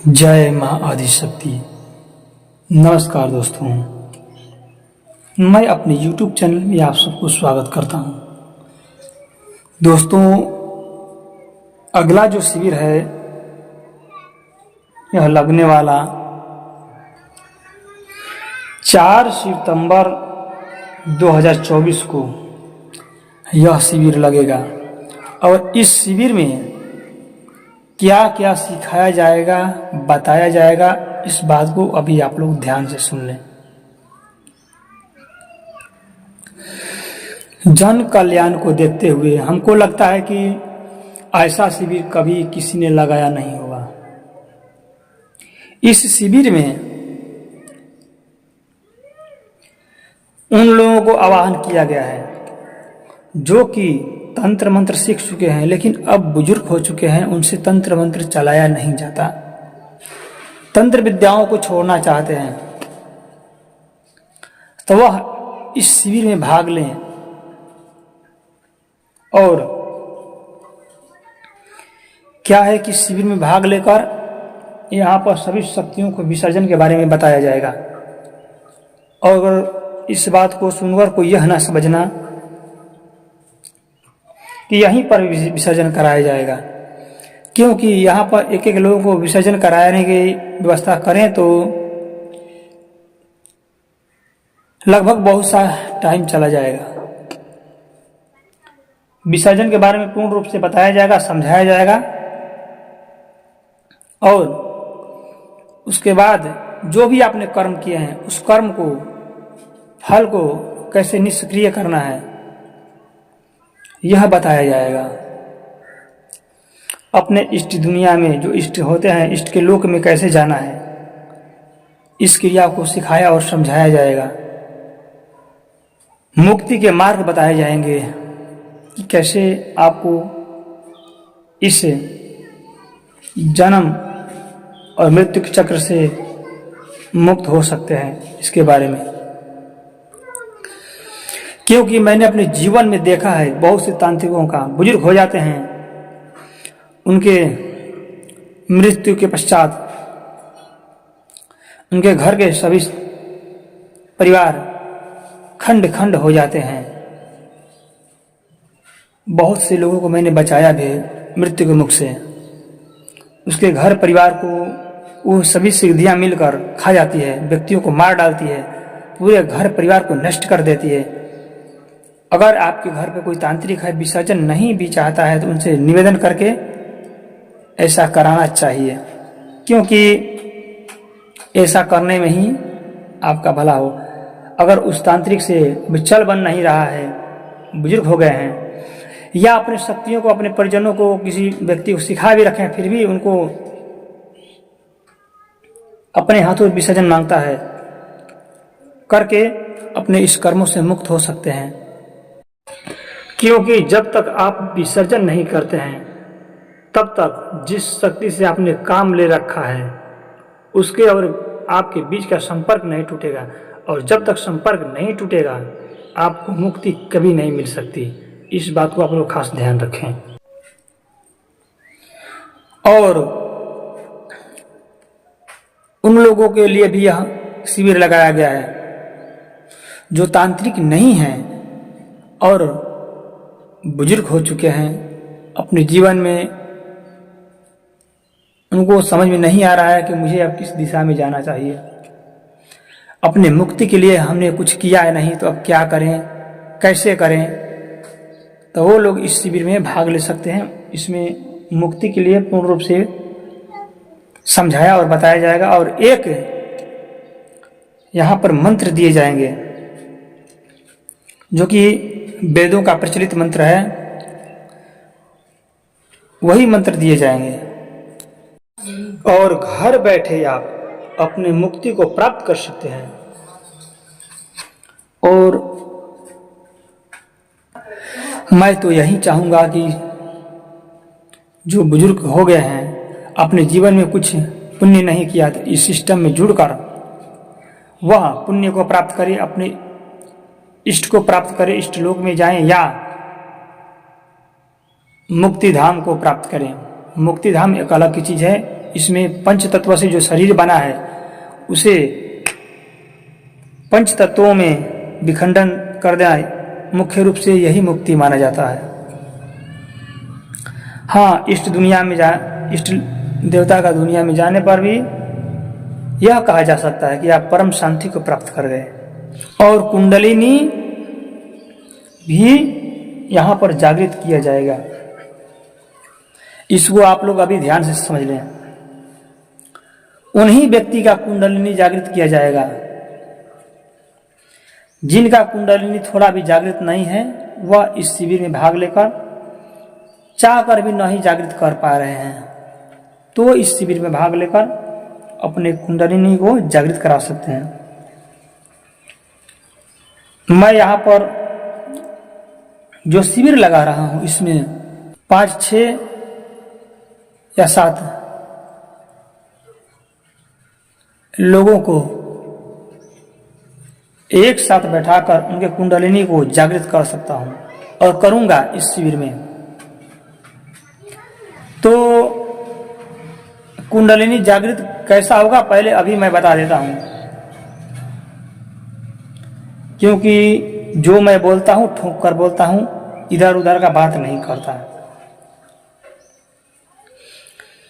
जय माँ आदिशक्ति। नमस्कार दोस्तों, मैं अपने YouTube चैनल में आप सबको स्वागत करता हूँ। दोस्तों, अगला जो शिविर है यह लगने वाला 4 सितंबर 2024 को यह शिविर लगेगा और इस शिविर में क्या क्या सिखाया जाएगा, बताया जाएगा, इस बात को अभी आप लोग ध्यान से सुन लें। जन कल्याण को देखते हुए हमको लगता है कि ऐसा शिविर कभी किसी ने लगाया नहीं होगा। इस शिविर में उन लोगों को आह्वान किया गया है जो कि तंत्र मंत्र सीख चुके हैं लेकिन अब बुजुर्ग हो चुके हैं, उनसे तंत्र मंत्र चलाया नहीं जाता, तंत्र विद्याओं को छोड़ना चाहते हैं, तो वह इस शिविर में भाग लें और क्या है कि शिविर में भाग लेकर यहाँ पर सभी शक्तियों को विसर्जन के बारे में बताया जाएगा। और अगर इस बात को सुनकर कोई यह ना समझना कि यहीं पर विसर्जन कराया जाएगा, क्योंकि यहाँ पर एक एक लोगों को विसर्जन कराने की व्यवस्था करें तो लगभग बहुत सा टाइम चला जाएगा। विसर्जन के बारे में पूर्ण रूप से बताया जाएगा, समझाया जाएगा और उसके बाद जो भी आपने कर्म किए हैं उस कर्म को, फल को कैसे निष्क्रिय करना है यह बताया जाएगा। अपने इष्ट दुनिया में जो इष्ट होते हैं, इष्ट के लोक में कैसे जाना है, इस क्रिया को सिखाया और समझाया जाएगा। मुक्ति के मार्ग बताए जाएंगे कि कैसे आपको इस जन्म और मृत्यु के चक्र से मुक्त हो सकते हैं, इसके बारे में। क्योंकि मैंने अपने जीवन में देखा है बहुत से तांत्रिकों का बुजुर्ग हो जाते हैं, उनके मृत्यु के पश्चात उनके घर के सभी परिवार खंड खंड हो जाते हैं। बहुत से लोगों को मैंने बचाया भी मृत्यु के मुख से। उसके घर परिवार को वो सभी सिद्धियां मिलकर खा जाती है, व्यक्तियों को मार डालती है, पूरे घर परिवार को नष्ट कर देती है। अगर आपके घर पे कोई तांत्रिक है, विसर्जन नहीं भी चाहता है, तो उनसे निवेदन करके ऐसा कराना चाहिए, क्योंकि ऐसा करने में ही आपका भला हो। अगर उस तांत्रिक से चल बन नहीं रहा है, बुजुर्ग हो गए हैं, या अपने शक्तियों को, अपने परिजनों को, किसी व्यक्ति को सिखा भी रखें, फिर भी उनको अपने हाथों विसर्जन मांगता है, करके अपने इस कर्मों से मुक्त हो सकते हैं। क्योंकि जब तक आप विसर्जन नहीं करते हैं तब तक जिस शक्ति से आपने काम ले रखा है उसके और आपके बीच का संपर्क नहीं टूटेगा, और जब तक संपर्क नहीं टूटेगा आपको मुक्ति कभी नहीं मिल सकती। इस बात को आप लोग खास ध्यान रखें। और उन लोगों के लिए भी यह शिविर लगाया गया है जो तांत्रिक नहीं हैं और बुजुर्ग हो चुके हैं, अपने जीवन में उनको समझ में नहीं आ रहा है कि मुझे अब किस दिशा में जाना चाहिए। अपने मुक्ति के लिए हमने कुछ किया है नहीं, तो अब क्या करें, कैसे करें, तो वो लोग इस शिविर में भाग ले सकते हैं। इसमें मुक्ति के लिए पूर्ण रूप से समझाया और बताया जाएगा और एक यहाँ पर मंत्र दिए जाएंगे जो कि वेदों का प्रचलित मंत्र है, वही मंत्र दिए जाएंगे और घर बैठे आप अपने मुक्ति को प्राप्त कर सकते हैं। और मैं तो यही चाहूंगा कि जो बुजुर्ग हो गए हैं, अपने जीवन में कुछ पुण्य नहीं किया, तो इस सिस्टम में जुड़कर वह पुण्य को प्राप्त करें, अपने इष्ट को प्राप्त करें, इष्ट लोक में जाएं या मुक्ति धाम को प्राप्त करें। मुक्ति धाम एक अलग की चीज है, इसमें पंच तत्व से जो शरीर बना है उसे पंच तत्वों में विखंडन कर देना मुख्य रूप से यही मुक्ति माना जाता है। हाँ, इष्ट देवता का दुनिया में जाने पर भी यह कहा जा सकता है कि आप परम शांति को प्राप्त कर गए। और कुंडलिनी भी यहाँ पर जागृत किया जाएगा। इसको आप लोग अभी ध्यान से समझ लें। उन्हीं व्यक्ति का कुंडलिनी जागृत किया जाएगा जिनका कुंडलिनी थोड़ा भी जागृत नहीं है, वह इस शिविर में भाग लेकर चाहकर भी नहीं जागृत कर पा रहे हैं, तो इस शिविर में भाग लेकर अपने कुंडलिनी को जागृत करा सकते हैं। मैं यहाँ पर जो शिविर लगा रहा हूँ इसमें 5, 6 या 7 लोगों को एक साथ बैठाकर उनके कुंडलिनी को जागृत कर सकता हूं और करूंगा इस शिविर में। तो कुंडलिनी जागृत कैसा होगा पहले अभी मैं बता देता हूं, क्योंकि जो मैं बोलता हूं ठोक कर बोलता हूं, इधर उधर का बात नहीं करता।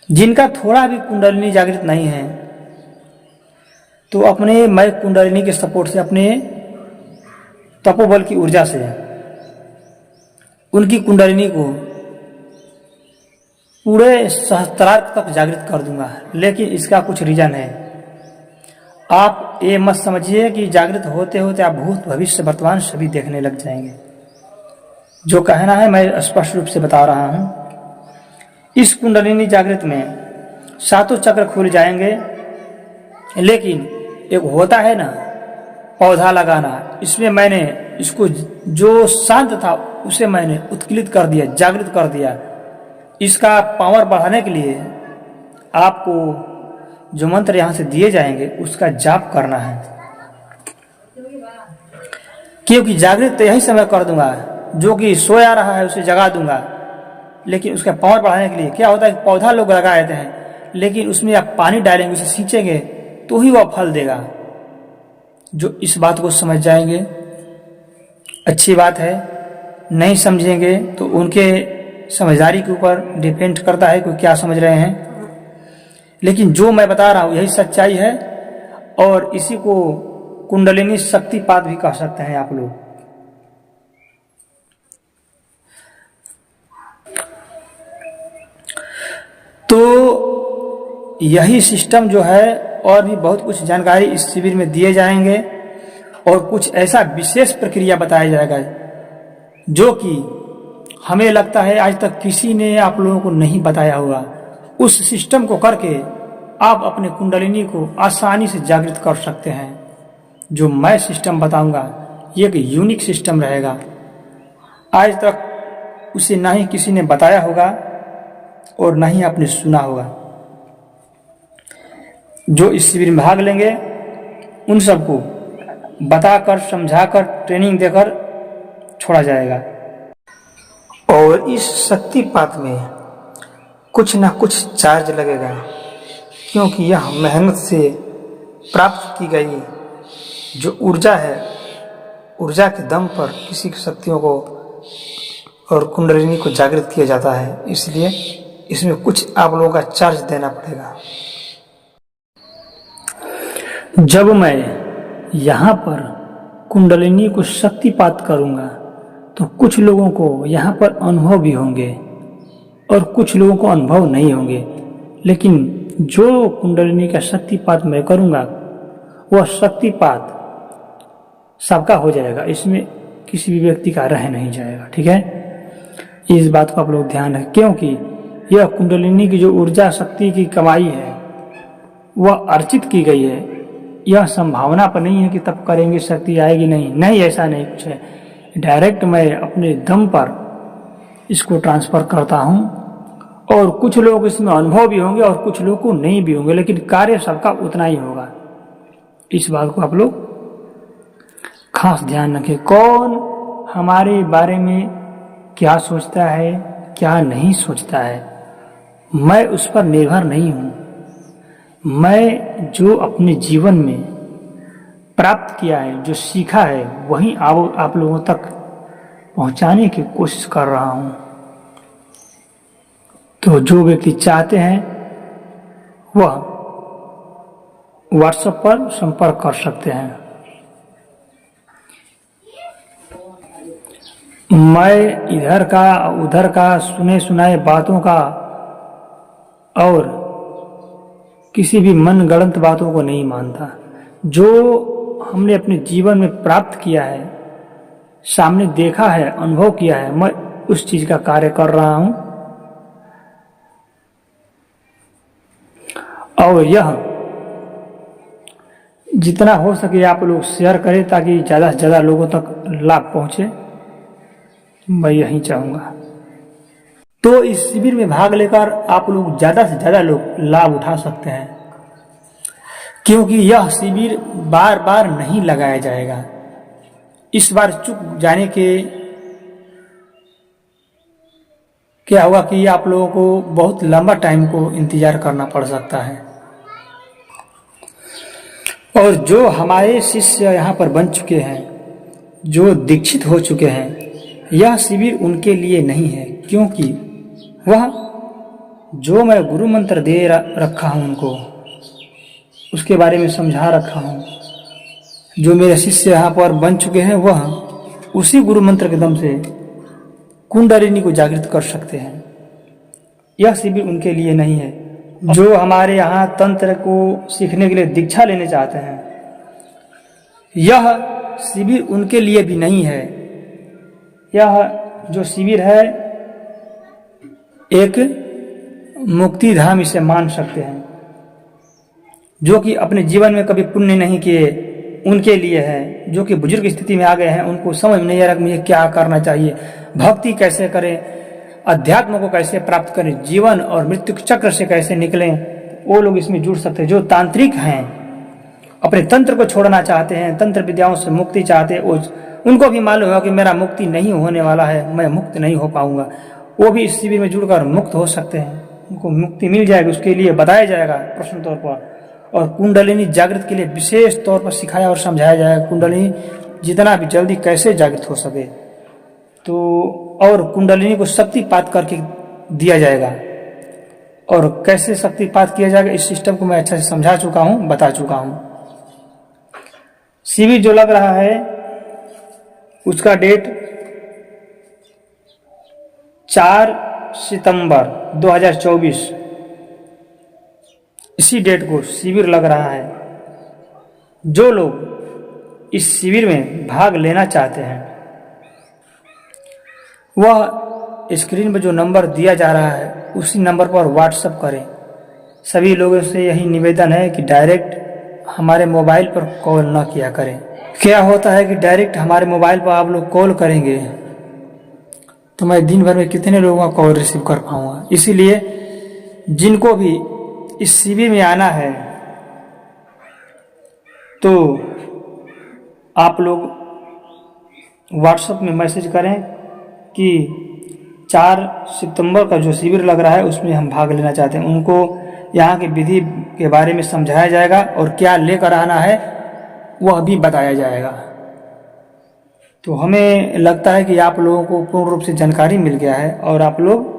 जिनका थोड़ा भी कुंडलिनी जागृत नहीं है तो अपने मैं कुंडलिनी के सपोर्ट से, अपने तपोबल की ऊर्जा से उनकी कुंडलिनी को पूरे सहस्त्रार्थ तक जागृत कर दूंगा। लेकिन इसका कुछ रीजन है। आप ये मत समझिए कि जागृत होते होते आप भूत भविष्य वर्तमान सभी देखने लग जाएंगे। जो कहना है मैं स्पष्ट रूप से बता रहा हूं। इस कुंडलिनी जागृत में 7 चक्र खुल जाएंगे, लेकिन एक होता है ना पौधा लगाना, इसमें मैंने इसको जो शांत था उसे मैंने उत्कीर्णित कर दिया, जागृत कर दिया। इसका पावर बढ़ाने के लिए आपको जो मंत्र यहां से दिए जाएंगे उसका जाप करना है, क्योंकि जागृत तो यही समय कर दूंगा। जो कि सोया रहा है उसे जगा दूंगा, लेकिन उसका पावर बढ़ाने के लिए क्या होता है, पौधा लोग लगा देते हैं, लेकिन उसमें आप पानी डालेंगे, उसे सींचेंगे तो ही वह फल देगा। जो इस बात को समझ जाएंगे अच्छी बात है, नहीं समझेंगे तो उनके समझदारी के ऊपर डिपेंड करता है कि क्या समझ रहे हैं। लेकिन जो मैं बता रहा हूं यही सच्चाई है, और इसी को कुंडलिनी शक्तिपात भी कह सकते हैं आप लोग। तो यही सिस्टम जो है, और भी बहुत कुछ जानकारी इस शिविर में दिए जाएंगे, और कुछ ऐसा विशेष प्रक्रिया बताया जाएगा जो कि हमें लगता है आज तक किसी ने आप लोगों को नहीं बताया होगा। उस सिस्टम को करके आप अपने कुंडलिनी को आसानी से जागृत कर सकते हैं। जो मैं सिस्टम बताऊंगा ये एक यूनिक सिस्टम रहेगा। आज तक उसे ना ही किसी ने बताया होगा और ना ही आपने सुना होगा। जो इस शिविर में भाग लेंगे उन सबको बताकर, समझाकर, ट्रेनिंग देकर छोड़ा जाएगा। और इस शक्तिपात में कुछ ना कुछ चार्ज लगेगा, क्योंकि यह मेहनत से प्राप्त की गई जो ऊर्जा है, ऊर्जा के दम पर किसी की शक्तियों को और कुंडलिनी को जागृत किया जाता है। इसलिए इसमें कुछ आप लोगों का चार्ज देना पड़ेगा। जब मैं यहाँ पर कुंडलिनी को शक्तिपात करूँगा तो कुछ लोगों को यहाँ पर अनुभव भी होंगे और कुछ लोगों को अनुभव नहीं होंगे। लेकिन जो कुंडलिनी का शक्तिपात मैं करूँगा वह शक्तिपात सबका हो जाएगा, इसमें किसी भी व्यक्ति का रह नहीं जाएगा। ठीक है, इस बात को आप लोग ध्यान रखें, क्योंकि यह कुंडलिनी की जो ऊर्जा शक्ति की कमाई है वह अर्चित की गई है। यह संभावना पर नहीं है कि तब करेंगे शक्ति आएगी, नहीं, ऐसा नहीं कुछ है। डायरेक्ट मैं अपने दम पर इसको ट्रांसफर करता हूं, और कुछ लोग इसमें अनुभव भी होंगे और कुछ लोग को नहीं भी होंगे, लेकिन कार्य सबका उतना ही होगा। इस बात को आप लोग खास ध्यान रखें। कौन हमारे बारे में क्या सोचता है, क्या नहीं सोचता है, मैं उस पर निर्भर नहीं हूं। मैं जो अपने जीवन में प्राप्त किया है, जो सीखा है, वही आप लोगों तक पहुंचाने की कोशिश कर रहा हूं। तो जो व्यक्ति चाहते हैं वह व्हाट्सएप पर संपर्क कर सकते हैं। मैं इधर का उधर का सुने सुनाए बातों का और किसी भी मनगढ़ंत बातों को नहीं मानता। जो हमने अपने जीवन में प्राप्त किया है, सामने देखा है, अनुभव किया है, मैं उस चीज का कार्य कर रहा हूं। और यह जितना हो सके आप लोग शेयर करें ताकि ज्यादा से ज्यादा लोगों तक लाभ पहुंचे, मैं यही चाहूंगा। तो इस शिविर में भाग लेकर आप लोग ज्यादा से ज्यादा लोग लाभ उठा सकते हैं, क्योंकि यह शिविर बार बार नहीं लगाया जाएगा। इस बार चुप जाने के क्या होगा कि आप लोगों को बहुत लंबा टाइम को इंतजार करना पड़ सकता है। और जो हमारे शिष्य यहाँ पर बन चुके हैं, जो दीक्षित हो चुके हैं, यह शिविर उनके लिए नहीं है, क्योंकि वह जो मैं गुरु मंत्र दे रखा हूं उनको, उसके बारे में समझा रखा हूं। जो मेरे शिष्य यहाँ पर बन चुके हैं वह उसी गुरु मंत्र के दम से कुंडलिनी को जागृत कर सकते हैं। यह शिविर उनके लिए नहीं है। जो हमारे यहाँ तंत्र को सीखने के लिए दीक्षा लेने चाहते हैं, यह शिविर उनके लिए भी नहीं है। यह जो शिविर है एक मुक्ति धाम इसे मान सकते हैं। जो कि अपने जीवन में कभी पुण्य नहीं किए उनके लिए है, जो कि बुजुर्ग स्थिति में आ गए हैं, उनको समझ नहीं आ रहा मुझे क्या करना चाहिए, भक्ति कैसे करें, अध्यात्म को कैसे प्राप्त करें, जीवन और मृत्यु चक्र से कैसे निकलें, वो लोग इसमें जुड़ सकते हैं। जो तांत्रिक हैं, अपने तंत्र को छोड़ना चाहते हैं, तंत्र विद्याओं से मुक्ति चाहते हैं, उनको भी मालूम है कि मेरा मुक्ति नहीं होने वाला है, मैं मुक्त नहीं हो पाऊंगा, वो भी इस शिविर में जुड़कर मुक्त हो सकते हैं। उनको मुक्ति मिल जाएगी, उसके लिए बताया जाएगा प्रश्न तौर पर। और कुंडलिनी जागृत के लिए विशेष तौर पर सिखाया और समझाया जाएगा, कुंडलिनी जितना भी जल्दी कैसे जागृत हो सके। तो और कुंडलिनी को शक्तिपात करके दिया जाएगा, और कैसे शक्तिपात किया जाएगा इस सिस्टम को मैं अच्छा से समझा चुका हूं, बता चुका हूं। शिविर जो लग रहा है उसका डेट 4 सितंबर 2024, इसी डेट को शिविर लग रहा है। जो लोग इस शिविर में भाग लेना चाहते हैं वह स्क्रीन पर जो नंबर दिया जा रहा है उसी नंबर पर व्हाट्सएप करें। सभी लोगों से यही निवेदन है कि डायरेक्ट हमारे मोबाइल पर कॉल ना किया करें। क्या होता है कि डायरेक्ट हमारे मोबाइल पर आप लोग कॉल करेंगे तो मैं दिन भर में कितने लोगों का कॉल रिसीव कर पाऊंगा। इसीलिए जिनको भी इस शिविर में आना है तो आप लोग व्हाट्सएप में मैसेज करें कि 4 सितंबर का जो शिविर लग रहा है उसमें हम भाग लेना चाहते हैं। उनको यहाँ की विधि के बारे में समझाया जाएगा और क्या लेकर आना है वह भी बताया जाएगा। तो हमें लगता है कि आप लोगों को पूर्ण रूप से जानकारी मिल गया है और आप लोग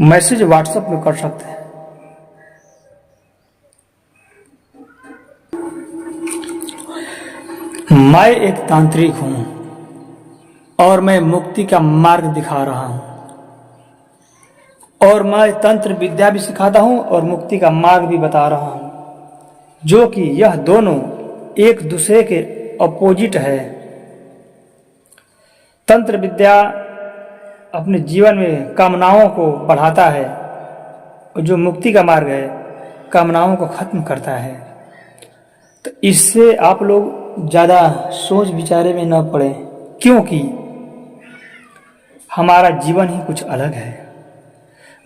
मैसेज व्हाट्सएप में कर सकते हैं। मैं एक तांत्रिक हूं और मैं मुक्ति का मार्ग दिखा रहा हूं, और मैं तंत्र विद्या भी सिखाता हूं और मुक्ति का मार्ग भी बता रहा हूं, जो कि यह दोनों एक दूसरे के अपोजिट है। तंत्र विद्या अपने जीवन में कामनाओं को बढ़ाता है और जो मुक्ति का मार्ग है कामनाओं को खत्म करता है। तो इससे आप लोग ज्यादा सोच विचारे में न पड़े, क्योंकि हमारा जीवन ही कुछ अलग है।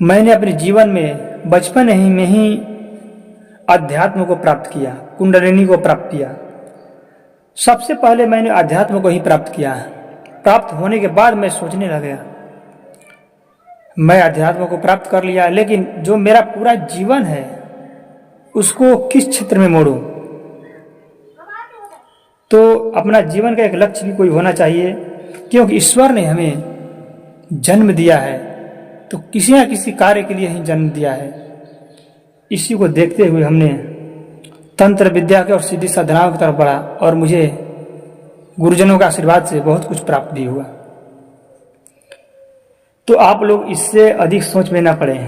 मैंने अपने जीवन में बचपन ही में ही अध्यात्म को प्राप्त किया, कुंडलिनी को प्राप्त किया। सबसे पहले मैंने अध्यात्म को ही प्राप्त किया। प्राप्त होने के बाद मैं सोचने लगा मैं अध्यात्म को प्राप्त कर लिया, लेकिन जो मेरा पूरा जीवन है उसको किस क्षेत्र में मोड़ूं? तो अपना जीवन का एक लक्ष्य भी कोई होना चाहिए, क्योंकि ईश्वर ने हमें जन्म दिया है तो किसी न किसी कार्य के लिए ही जन्म दिया है। इसी को देखते हुए हमने तंत्र विद्या के और सिद्धि साधनाओं की तरफ बढ़ा और मुझे गुरुजनों के आशीर्वाद से बहुत कुछ प्राप्त भी हुआ। तो आप लोग इससे अधिक सोच में ना पड़े।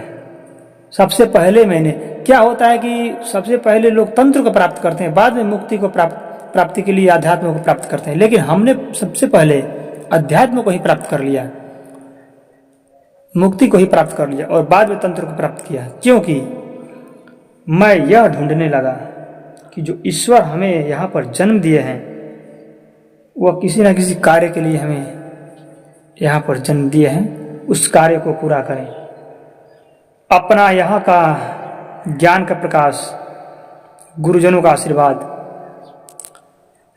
सबसे पहले क्या होता है कि सबसे पहले लोग तंत्र को प्राप्त करते हैं, बाद में मुक्ति को प्राप्ति के लिए अध्यात्म को प्राप्त करते हैं, लेकिन हमने सबसे पहले अध्यात्म को ही प्राप्त कर लिया, मुक्ति को ही प्राप्त कर लिया और बाद में तंत्र को प्राप्त किया। क्योंकि मैं यह ढूंढने लगा कि जो ईश्वर हमें यहाँ पर जन्म दिए हैं वह किसी न किसी कार्य के लिए हमें यहाँ पर जन्म दिए हैं, उस कार्य को पूरा करें। अपना यहाँ का ज्ञान का प्रकाश, गुरुजनों का आशीर्वाद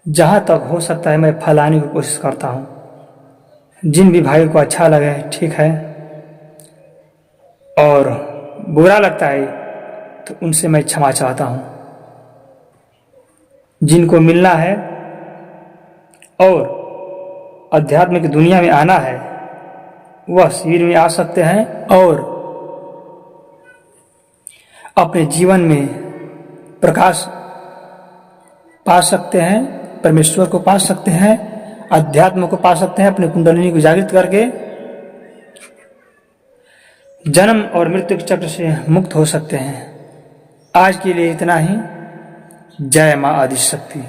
जहाँ तक हो सकता है मैं फैलाने की कोशिश करता हूँ। जिन भी भाइयों को अच्छा लगे ठीक है, और बुरा लगता है तो उनसे मैं क्षमा चाहता हूँ। जिनको मिलना है और अध्यात्म की दुनिया में आना है वह शिविर में आ सकते हैं और अपने जीवन में प्रकाश पा सकते हैं, परमेश्वर को पा सकते हैं, अध्यात्म को पा सकते हैं, अपने कुंडलिनी को जागृत करके जन्म और मृत्यु के चक्र से मुक्त हो सकते हैं। आज के लिए इतना ही। जय मां आदिशक्ति।